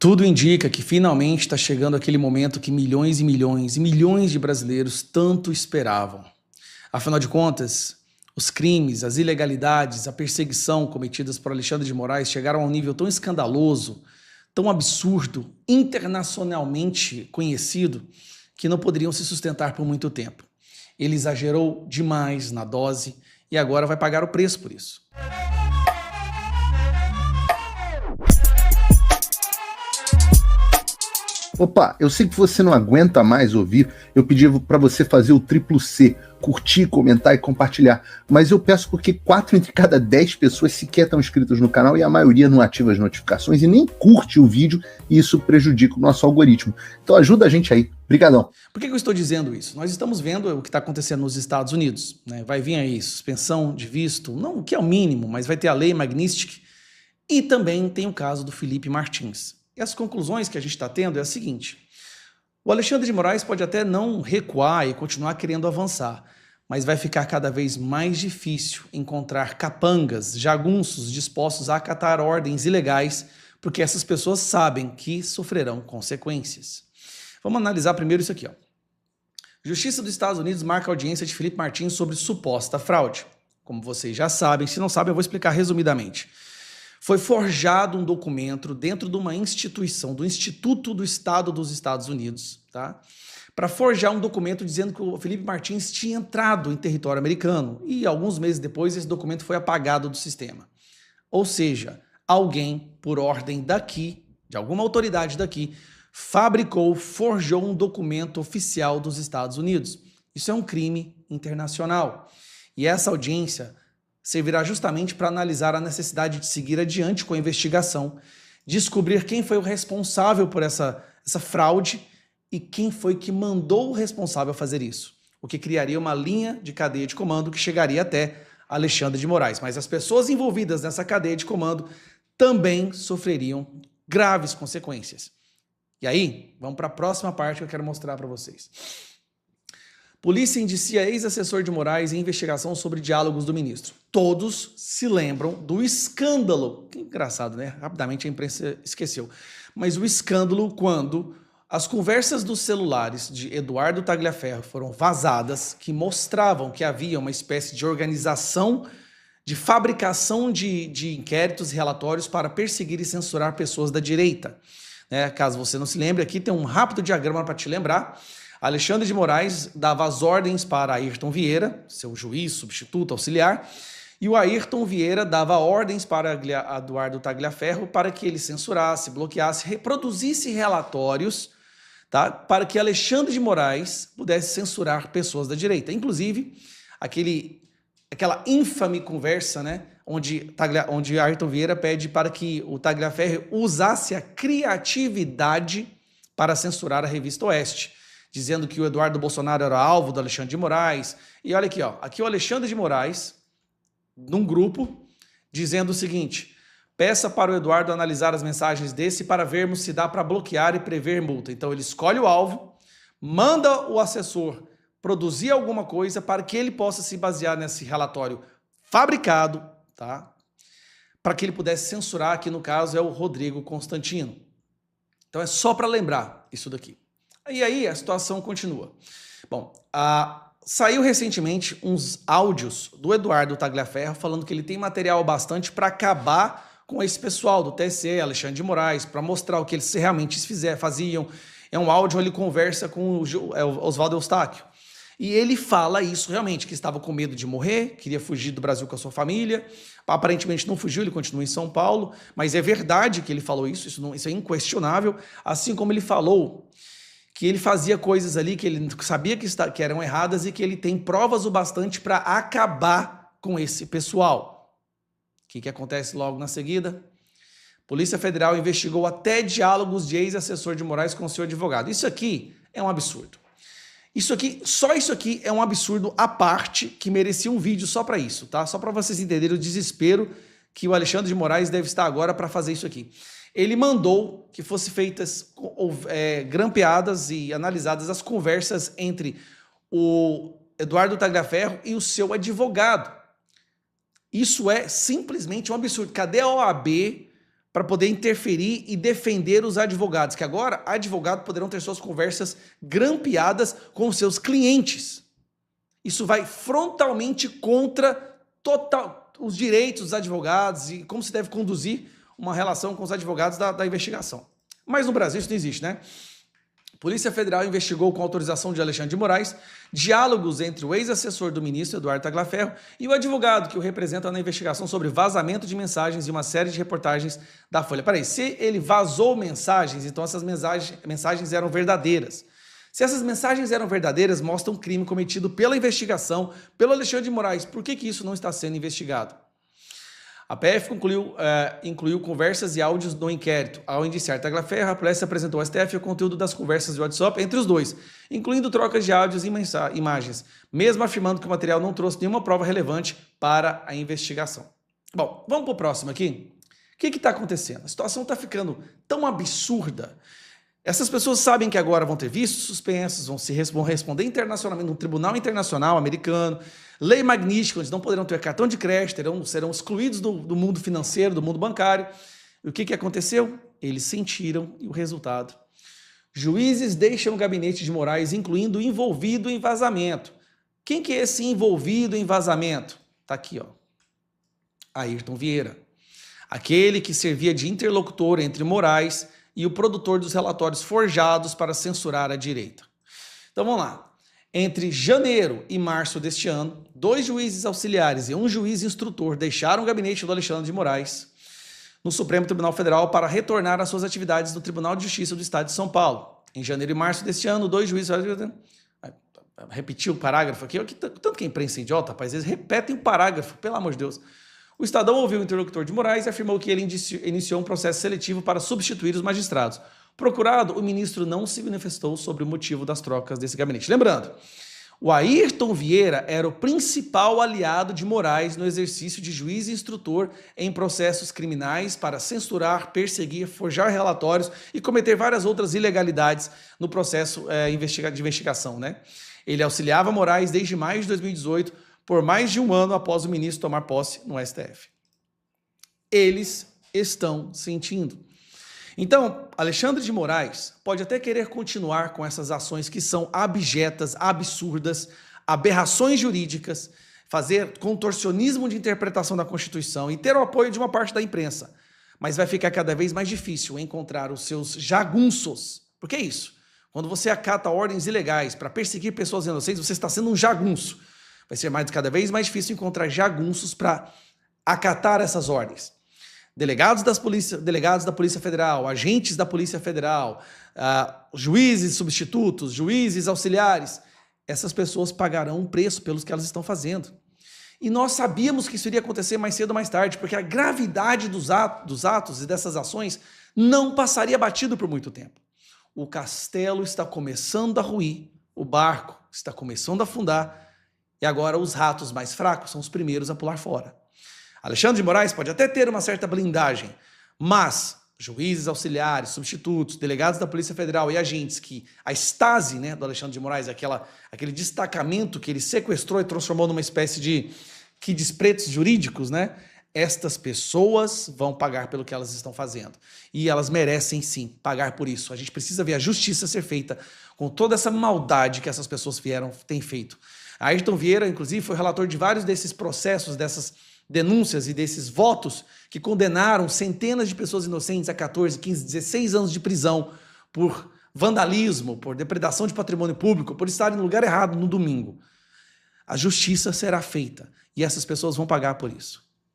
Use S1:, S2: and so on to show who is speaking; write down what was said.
S1: Tudo indica que finalmente está chegando aquele momento que milhões e milhões e milhões de brasileiros tanto esperavam. Afinal de contas, os crimes, as ilegalidades, a perseguição cometidas por Alexandre de Moraes chegaram a um nível tão escandaloso, tão absurdo, internacionalmente conhecido, que não poderiam se sustentar por muito tempo. Ele exagerou demais na dose e agora vai pagar o preço por isso.
S2: Opa, eu sei que você não aguenta mais ouvir, eu pedi para você fazer o triplo C, curtir, comentar e compartilhar, mas eu peço porque 4 entre cada 10 pessoas sequer estão inscritas no canal e a maioria não ativa as notificações e nem curte o vídeo e isso prejudica o nosso algoritmo. Então ajuda a gente aí. Obrigadão.
S1: Por que eu estou dizendo isso? Nós estamos vendo o que está acontecendo nos Estados Unidos, né? Vai vir aí suspensão de visto, não o que é o mínimo, mas vai ter a lei Magnitsky e também tem o caso do Felipe Martins. E as conclusões que a gente está tendo é a seguinte: o Alexandre de Moraes pode até não recuar e continuar querendo avançar, mas vai ficar cada vez mais difícil encontrar capangas, jagunços dispostos a acatar ordens ilegais, porque essas pessoas sabem que sofrerão consequências. Vamos analisar primeiro isso aqui, ó. Justiça dos Estados Unidos marca audiência de Felipe Martins sobre suposta fraude. Como vocês já sabem, se não sabem eu vou explicar resumidamente. Foi forjado um documento dentro de uma instituição, do Instituto do Estado dos Estados Unidos, tá? Para forjar um documento dizendo que o Felipe Martins tinha entrado em território americano e alguns meses depois esse documento foi apagado do sistema. Ou seja, alguém, por ordem daqui, de alguma autoridade daqui, fabricou, forjou um documento oficial dos Estados Unidos. Isso é um crime internacional. E essa audiência servirá justamente para analisar a necessidade de seguir adiante com a investigação, descobrir quem foi o responsável por essa fraude e quem foi que mandou o responsável fazer isso, o que criaria uma linha de cadeia de comando que chegaria até Alexandre de Moraes. Mas as pessoas envolvidas nessa cadeia de comando também sofreriam graves consequências. E aí, vamos para a próxima parte que eu quero mostrar para vocês. Polícia indicia ex-assessor de Moraes em investigação sobre diálogos do ministro. Todos se lembram do escândalo. Que engraçado, né? Rapidamente a imprensa esqueceu. Mas o escândalo quando as conversas dos celulares de Eduardo Tagliaferro foram vazadas, que mostravam que havia uma espécie de organização de fabricação de inquéritos e relatórios para perseguir e censurar pessoas da direita. Caso você não se lembre, aqui tem um rápido diagrama para te lembrar. Alexandre de Moraes dava as ordens para Ayrton Vieira, seu juiz, substituto, auxiliar, e o Ayrton Vieira dava ordens para Eduardo Tagliaferro para que ele censurasse, bloqueasse, reproduzisse relatórios, tá, para que Alexandre de Moraes pudesse censurar pessoas da direita. Inclusive, aquela infame conversa, né, onde Ayrton Vieira pede para que o Tagliaferro usasse a criatividade para censurar a revista Oeste, dizendo que o Eduardo Bolsonaro era alvo do Alexandre de Moraes. E olha aqui, ó, aqui o Alexandre de Moraes, num grupo, dizendo o seguinte: peça para o Eduardo analisar as mensagens desse para vermos se dá para bloquear e prever multa. Então ele escolhe o alvo, manda o assessor produzir alguma coisa para que ele possa se basear nesse relatório fabricado, tá? Para que ele pudesse censurar, que no caso é o Rodrigo Constantino. Então é só para lembrar isso daqui. E aí a situação continua. Bom, saiu recentemente uns áudios do Eduardo Tagliaferro falando que ele tem material bastante para acabar com esse pessoal do TSE, Alexandre de Moraes, para mostrar o que eles realmente faziam. É um áudio onde ele conversa com o Oswaldo Eustáquio. E ele fala isso realmente, que estava com medo de morrer, queria fugir do Brasil com a sua família. Aparentemente não fugiu, ele continua em São Paulo, mas é verdade que ele falou isso é inquestionável, assim como ele falou que ele fazia coisas ali que ele sabia que eram erradas e que ele tem provas o bastante para acabar com esse pessoal. O que acontece logo na seguida? Polícia Federal investigou até diálogos de ex-assessor de Moraes com seu advogado. Isso aqui é um absurdo. Só isso aqui é um absurdo à parte que merecia um vídeo só para isso, tá? Só para vocês entenderem o desespero que o Alexandre de Moraes deve estar agora para fazer isso aqui. Ele mandou que fossem feitas grampeadas e analisadas as conversas entre o Eduardo Tagliaferro e o seu advogado. Isso é simplesmente um absurdo. Cadê a OAB para poder interferir e defender os advogados, que agora advogados poderão ter suas conversas grampeadas com seus clientes. Isso vai frontalmente contra os direitos dos advogados e como se deve conduzir uma relação com os advogados da investigação. Mas no Brasil isso não existe, né? A Polícia Federal investigou com autorização de Alexandre de Moraes diálogos entre o ex-assessor do ministro, Eduardo Tagliaferro, e o advogado que o representa na investigação sobre vazamento de mensagens e uma série de reportagens da Folha. Peraí, se ele vazou mensagens, então essas mensagens eram verdadeiras. Se essas mensagens eram verdadeiras, mostra um crime cometido pela investigação, pelo Alexandre de Moraes. Por que isso não está sendo investigado? A PF incluiu conversas e áudios no inquérito. Ao indiciar Tagliaferro, a polícia apresentou ao STF o conteúdo das conversas de WhatsApp entre os dois, incluindo trocas de áudios e imagens, mesmo afirmando que o material não trouxe nenhuma prova relevante para a investigação. Bom, vamos para o próximo aqui. O que está acontecendo? A situação está ficando tão absurda. Essas pessoas sabem que agora vão ter vistos suspensos, vão responder internacionalmente, num tribunal internacional americano, lei magnífica, onde não poderão ter cartão de crédito, serão excluídos do mundo financeiro, do mundo bancário. E o que aconteceu? Eles sentiram o resultado. Juízes deixam o gabinete de Moraes, incluindo o envolvido em vazamento. Quem que é esse envolvido em vazamento? Está aqui, ó. Ayrton Vieira. Aquele que servia de interlocutor entre Moraes e o produtor dos relatórios forjados para censurar a direita. Então vamos lá. Entre janeiro e março deste ano, 2 juízes auxiliares e um juiz instrutor deixaram o gabinete do Alexandre de Moraes no Supremo Tribunal Federal para retornar às suas atividades no Tribunal de Justiça do Estado de São Paulo. Em janeiro e março deste ano, 2 juízes... Repetiu o parágrafo aqui. Tanto que a imprensa é idiota, rapaz, eles repetem o parágrafo, pelo amor de Deus. O Estadão ouviu o interlocutor de Moraes e afirmou que ele iniciou um processo seletivo para substituir os magistrados. Procurado, o ministro não se manifestou sobre o motivo das trocas desse gabinete. Lembrando, o Ayrton Vieira era o principal aliado de Moraes no exercício de juiz e instrutor em processos criminais para censurar, perseguir, forjar relatórios e cometer várias outras ilegalidades no processo de investigação, né? Ele auxiliava Moraes desde maio de 2018, por mais de um ano após o ministro tomar posse no STF. Eles estão sentindo. Então, Alexandre de Moraes pode até querer continuar com essas ações que são abjetas, absurdas, aberrações jurídicas, fazer contorcionismo de interpretação da Constituição e ter o apoio de uma parte da imprensa. Mas vai ficar cada vez mais difícil encontrar os seus jagunços. Por que isso? Quando você acata ordens ilegais para perseguir pessoas inocentes, você está sendo um jagunço. Vai ser cada vez mais difícil encontrar jagunços para acatar essas ordens. Delegados da Polícia Federal, agentes da Polícia Federal, juízes substitutos, juízes auxiliares, essas pessoas pagarão um preço pelos que elas estão fazendo. E nós sabíamos que isso iria acontecer mais cedo ou mais tarde, porque a gravidade dos atos e dessas ações não passaria batido por muito tempo. O castelo está começando a ruir, o barco está começando a afundar, e agora os ratos mais fracos são os primeiros a pular fora. Alexandre de Moraes pode até ter uma certa blindagem, mas juízes auxiliares, substitutos, delegados da Polícia Federal e agentes que a estase, né, do Alexandre de Moraes, aquele destacamento que ele sequestrou e transformou numa espécie de quides pretos jurídicos, né? Estas pessoas vão pagar pelo que elas estão fazendo. E elas merecem, sim, pagar por isso. A gente precisa ver a justiça ser feita com toda essa maldade que essas pessoas têm feito. A Ayrton Vieira, inclusive, foi relator de vários desses processos, dessas denúncias e desses votos que condenaram centenas de pessoas inocentes a 14, 15, 16 anos de prisão por vandalismo, por depredação de patrimônio público, por estarem no lugar errado no domingo. A justiça será feita e essas pessoas vão pagar por isso.